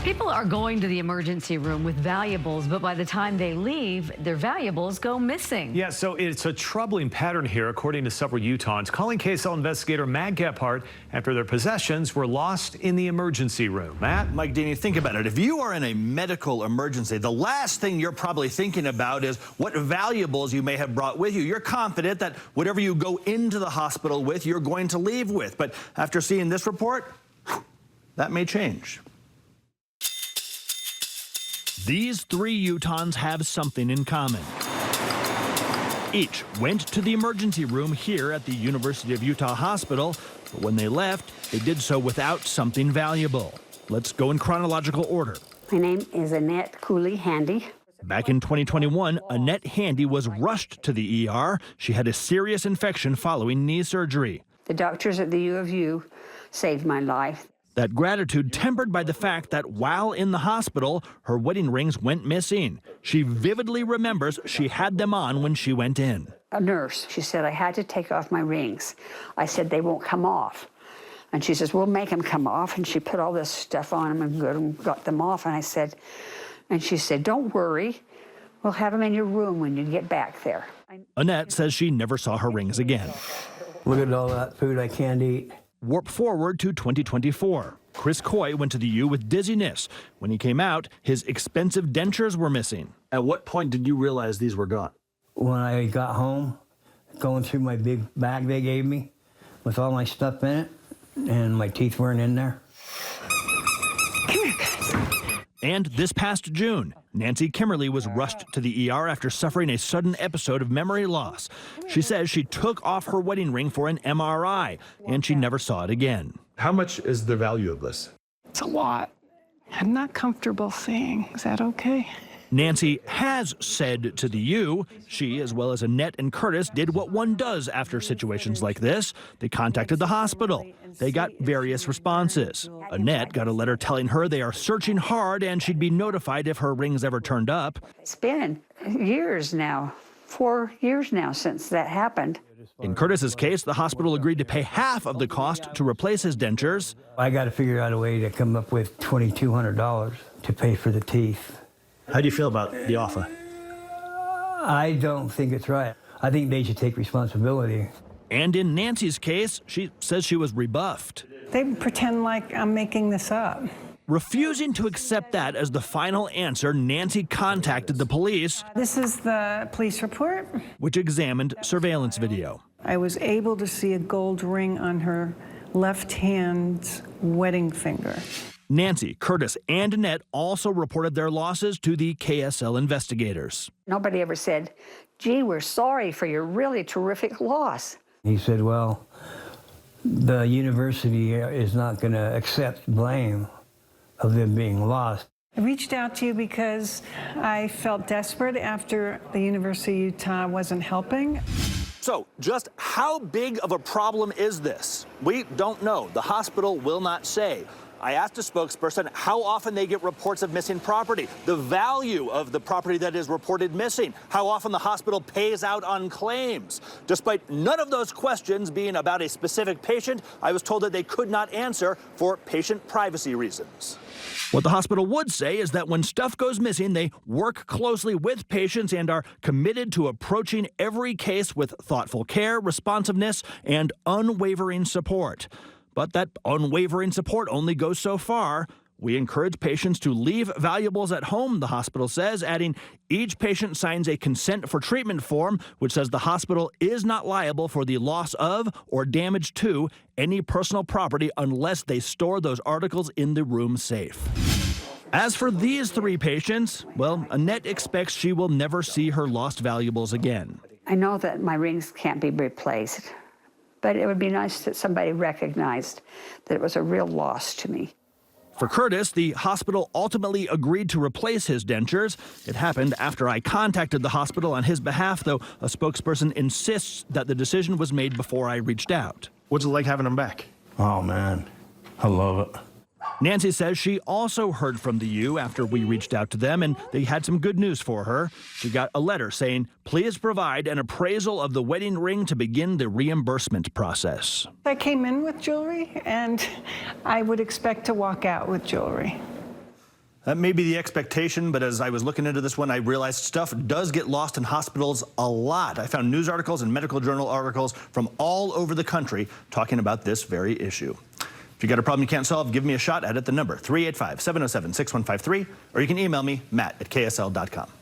People are going to the emergency room with valuables, but by the time they leave, their valuables go missing. Yeah, so it's a troubling pattern here, according to several Utahns, calling KSL investigator Matt Gephardt after their possessions were lost in the emergency room. Matt? Mike Daney, think about it. If you are in a medical emergency, the last thing you're probably thinking about is what valuables you may have brought with you. You're confident that whatever you go into the hospital with, you're going to leave with. But after seeing this report, that may change. These three Utahns have something in common. Each went to the emergency room here at the University of Utah Hospital, but when they left, they did so without something valuable. Let's go in chronological order. My name is Annette Cooley Handy. Back in 2021, Annette Handy was rushed to the ER. She had a serious infection following knee surgery. The doctors at the U of U saved my life. That gratitude tempered by the fact that while in the hospital, her wedding rings went missing. She vividly remembers she had them on when she went in. A nurse, she said, I had to take off my rings. I said, they won't come off. And she says, we'll make them come off. And she put all this stuff on them and got them off. And she said, don't worry. We'll have them in your room when you get back there. Annette says she never saw her rings again. Look at all that food I can't eat. Warp forward to 2024. Chris Coy went to the U with dizziness. When he came out, his expensive dentures were missing. At what point did you realize these were gone? When I got home, going through my big bag they gave me with all my stuff in it, and my teeth weren't in there. Come here, guys. And this past June, Nancy Kimmerly was rushed to the ER after suffering a sudden episode of memory loss. She says she took off her wedding ring for an MRI, and she never saw it again. How much is the value of this? It's a lot. I'm not comfortable saying. Is that okay? Nancy has said to the U, she, as well as Annette and Curtis, did what one does after situations like this. They contacted the hospital. They got various responses. Annette got a letter telling her they are searching hard and she'd be notified if her rings ever turned up. It's been years now, 4 years now since that happened. In Curtis's case, the hospital agreed to pay half of the cost to replace his dentures. I got to figure out a way to come up with $2,200 to pay for the teeth. How do you feel about the offer? I don't think it's right. I think they should take responsibility. And in Nancy's case, she says she was rebuffed. They pretend like I'm making this up. Refusing to accept that as the final answer, Nancy contacted the police. This is the police report. Which examined surveillance video. I was able to see a gold ring on her left hand's wedding finger. Nancy, Curtis, and Annette also reported their losses to the KSL investigators. Nobody ever said, gee, we're sorry for your really terrific loss. He said, well, the university is not going to accept blame of them being lost. I reached out to you because I felt desperate after the University of Utah wasn't helping. So, just how big of a problem is this? We don't know. The hospital will not say. I asked a spokesperson how often they get reports of missing property, the value of the property that is reported missing, how often the hospital pays out on claims. Despite none of those questions being about a specific patient, I was told that they could not answer for patient privacy reasons. What the hospital would say is that when stuff goes missing, they work closely with patients and are committed to approaching every case with thoughtful care, responsiveness, and unwavering support. But that unwavering support only goes so far. We encourage patients to leave valuables at home, the hospital says, adding each patient signs a consent for treatment form, which says the hospital is not liable for the loss of or damage to any personal property unless they store those articles in the room safe. As for these three patients, well, Annette expects she will never see her lost valuables again. I know that my rings can't be replaced, but it would be nice that somebody recognized that it was a real loss to me. For Curtis, the hospital ultimately agreed to replace his dentures. It happened after I contacted the hospital on his behalf, though a spokesperson insists that the decision was made before I reached out. What's it like having them back? Oh, man, I love it. Nancy says she also heard from the U after we reached out to them, and they had some good news for her. She got a letter saying, please provide an appraisal of the wedding ring to begin the reimbursement process. I came in with jewelry, and I would expect to walk out with jewelry. That may be the expectation, but as I was looking into this one, I realized stuff does get lost in hospitals a lot. I found news articles and medical journal articles from all over the country talking about this very issue. If you got a problem you can't solve, give me a shot at it. The number 385-707-6153, or you can email me, Matt@ksl.com.